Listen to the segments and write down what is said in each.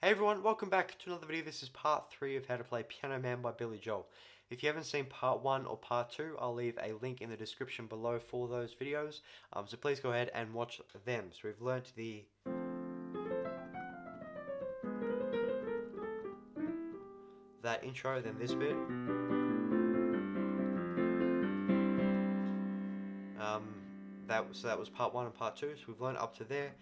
Hey everyone, welcome back to another video. This is part 3 of how to play Piano Man by Billy Joel. If you haven't seen part 1 or part 2, I'll leave a link in the description below for those videos. So please go ahead and watch them. So we've learnt that intro, then this bit. That was part 1 and part 2, so we've learned up to there,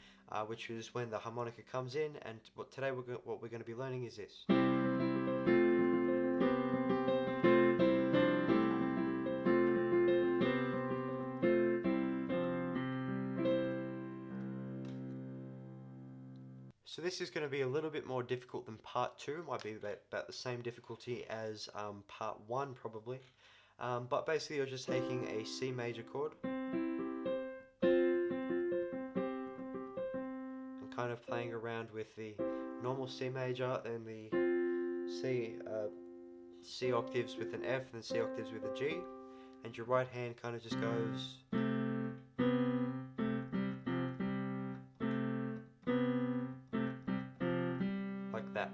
which is when the harmonica comes in, and today what we're going to be learning is this. So this is going to be a little bit more difficult than part 2, it might be about the same difficulty as part 1 probably, but basically you're just taking a C major chord, kind of playing around with the normal C major, then the C octaves with an F, and then C octaves with a G, and your right hand kind of just goes like that.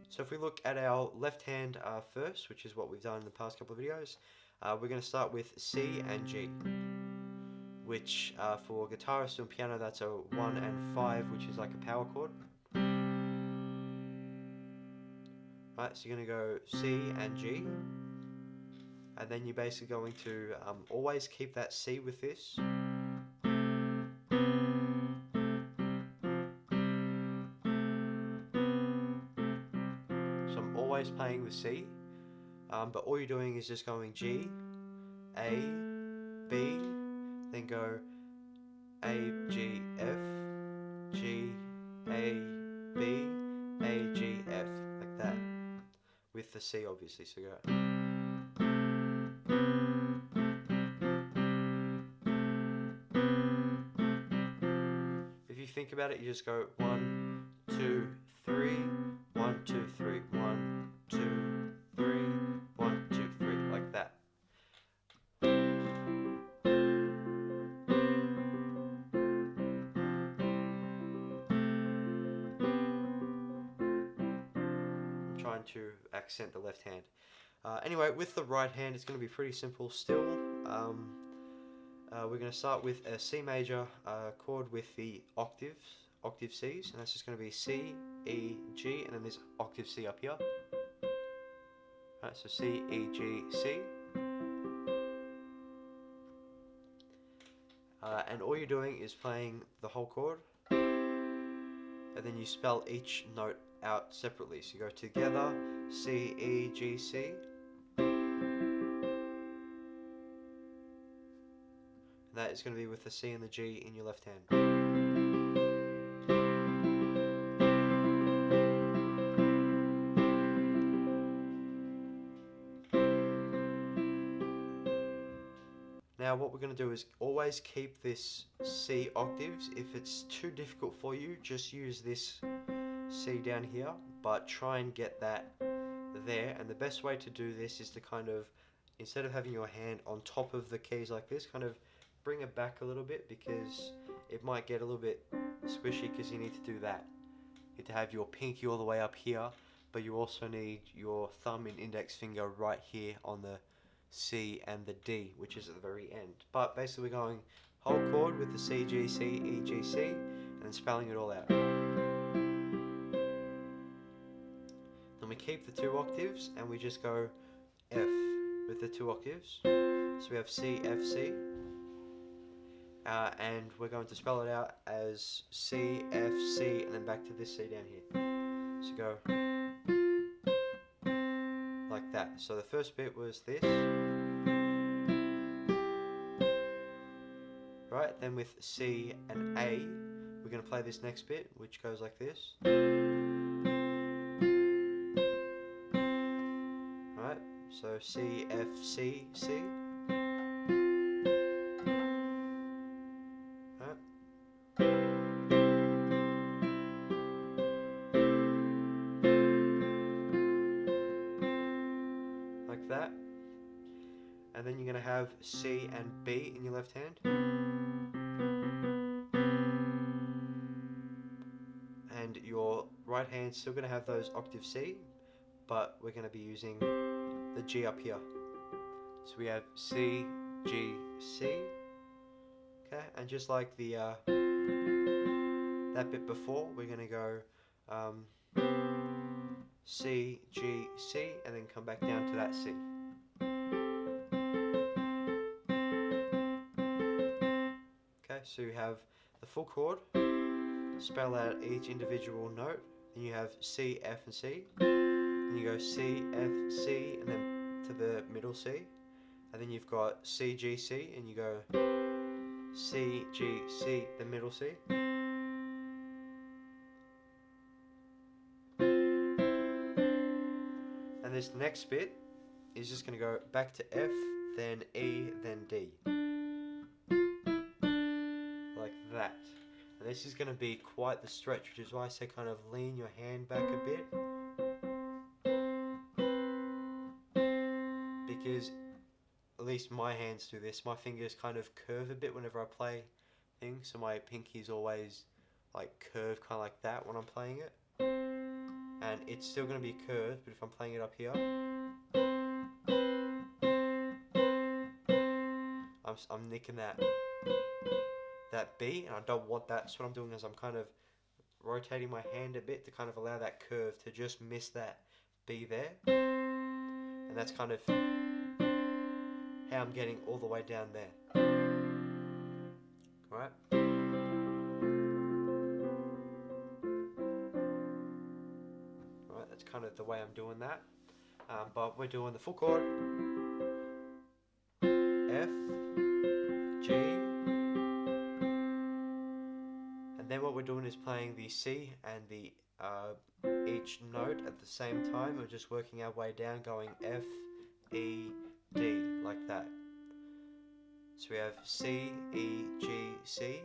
So if we look at our left hand first, which is what we've done in the past couple of videos, we're going to start with C and G, which for guitarists and piano that's a 1 and 5, which is like a power chord. Right, so you're going to go C and G, and then you're basically going to always keep that C with this. So I'm always playing with C, but all you're doing is just going G, A, B, then go A, G, F, G, A, B, A, G, F, like that, with the C obviously, so go. If you think about it, you just go 1, 2, 3, 1, 2, 3, 1, 2, 3, 1, 2, 3, like that. I'm trying to accent the left hand. Anyway, with the right hand, it's going to be pretty simple still. We're going to start with a C major chord with the octave Cs, and that's just going to be C, E, G, and then there's octave C up here. Right, so C, E, G, C. And all you're doing is playing the whole chord, and then you spell each note out separately. So you go together, C, E, G, C. And that is going to be with the C and the G in your left hand. Now what we're going to do is always keep this C octaves. If it's too difficult for you, just use this C down here, but try and get that there. And the best way to do this is to kind of, instead of having your hand on top of the keys like this, kind of bring it back a little bit, because it might get a little bit squishy because you need to do that. You need to have your pinky all the way up here, but you also need your thumb and index finger right here on the C and the D, which is at the very end. But basically we're going whole chord with the C, G, C, E, G, C, and then spelling it all out. Then we keep the 2 octaves and we just go F with the 2 octaves. So we have C, F, C. And we're going to spell it out as C, F, C, and then back to this C down here. So go like that. So the first bit was this. Right, then with C and A, we're going to play this next bit, which goes like this. Right, so C, F, C, C. Right. Like that. And then you're going to have C and B in your left hand. And your right right hand's still going to have those octave C, but we're going to be using the G up here. So we have C, G, C. Okay, and just like the that bit before, we're going to go C, G, C, and then come back down to that C. Okay, so you have the full chord, spell out each individual note, then you have C, F, and C, then you go C, F, C, and then to the middle C, and then you've got C, G, C, and you go C, G, C, the middle C. And this next bit is just going to go back to F, then E, then D. Like that. And this is going to be quite the stretch, which is why I say kind of lean your hand back a bit. Because, at least my hands do this, my fingers kind of curve a bit whenever I play things. So my pinky's always like curved kind of like that when I'm playing it. And it's still going to be curved, but if I'm playing it up here, I'm nicking that B, and I don't want that. So what I'm doing is I'm kind of rotating my hand a bit to kind of allow that curve to just miss that B there. And that's kind of how I'm getting all the way down there. Alright? Alright, that's kind of the way I'm doing that. But we're doing the full chord. F, G, and then what we're doing is playing the C and the each note at the same time. We're just working our way down, going F, E, D, like that. So we have C, E, G, C,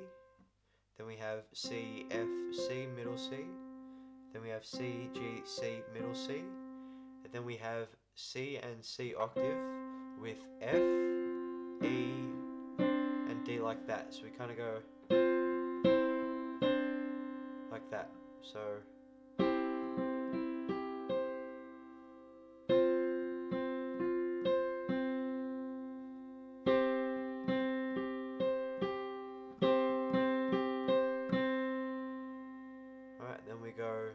then we have C, F, C, middle C, then we have C, G, C, middle C, and then we have C and C octave with F, E, and D like that. So we kind of go like that. So alright, then we go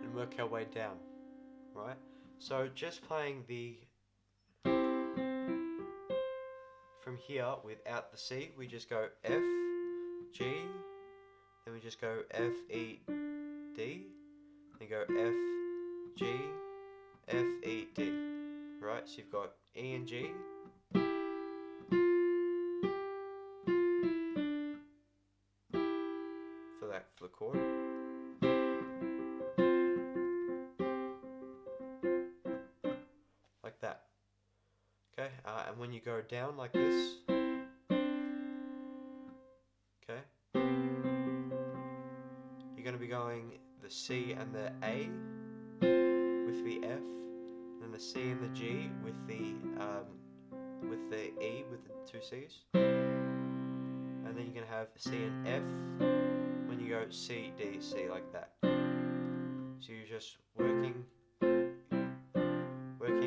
and work our way down. Right? So just playing the from here without the C, we just go F, G, then we just go F, E, D, then go F, G, F, E, D. Right? So you've got E and G, for the chord. Like that. Okay, and when you go down like this, okay, you're going to be going the C and the A with the F, and then the C and the G with the E with the two C's, and then you're going to have C and F when you go C, D, C like that. So you're just working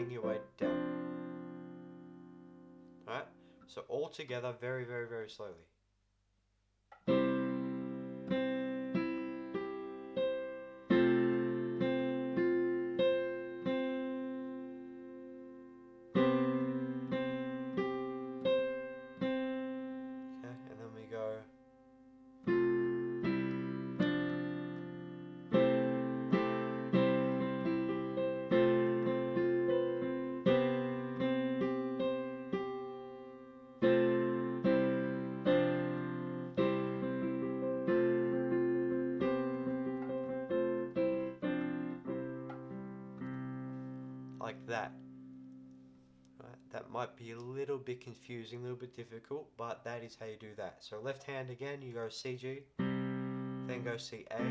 your way down. Alright? So all together, very, very, very slowly. Okay, and then we go like that. Right, that might be a little bit confusing, a little bit difficult, but that is how you do that. So left hand again, you go C, G, then go C, A,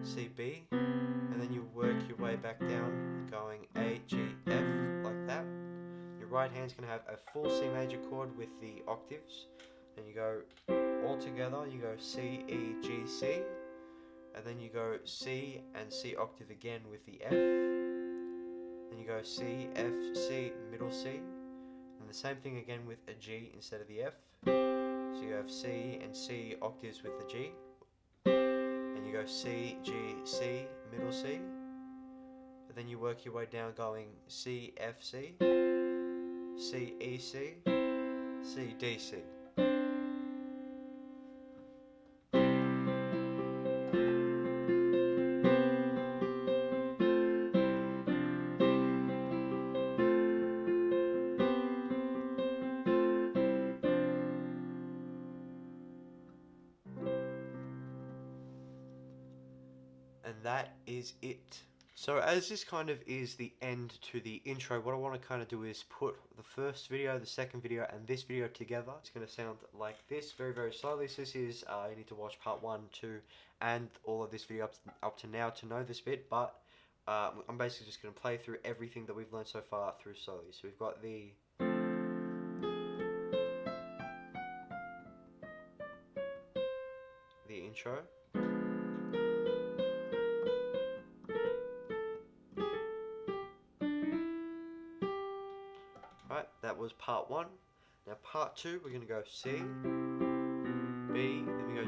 C, B, and then you work your way back down, going A, G, F, like that. Your right hand's going to have a full C major chord with the octaves, Then you go all together, you go C, E, G, C, and then you go C and C octave again with the F. Then you go C, F, C, middle C, and the same thing again with a G instead of the F. So you have C and C octaves with the G. Then you go C, G, C, middle C. And then you work your way down going C, F, C, C, E, C, C, D, C. And that is it. So as this kind of is the end to the intro, what I want to kind of do is put the first video, the second video, and this video together. It's going to sound like this, very, very slowly. So this is, you need to watch part 1, 2, and all of this video up to now to know this bit, but I'm basically just going to play through everything that we've learned so far through slowly. So we've got the intro. Right, that was part 1. Now part 2, we're going to go C, B, then we go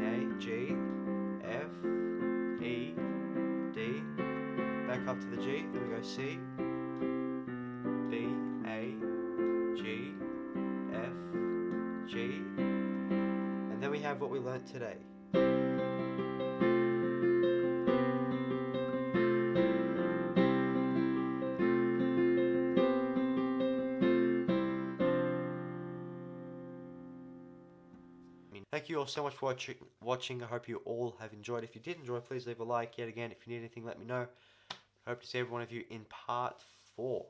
A, G, F, E, D, back up to the G, then we go C, B, A, G, F, G, and then we have what we learnt today. Thank you all so much for watching. I hope you all have enjoyed. If you did enjoy, please leave a like. Yet again, if you need anything, let me know. I hope to see every one of you in part 4.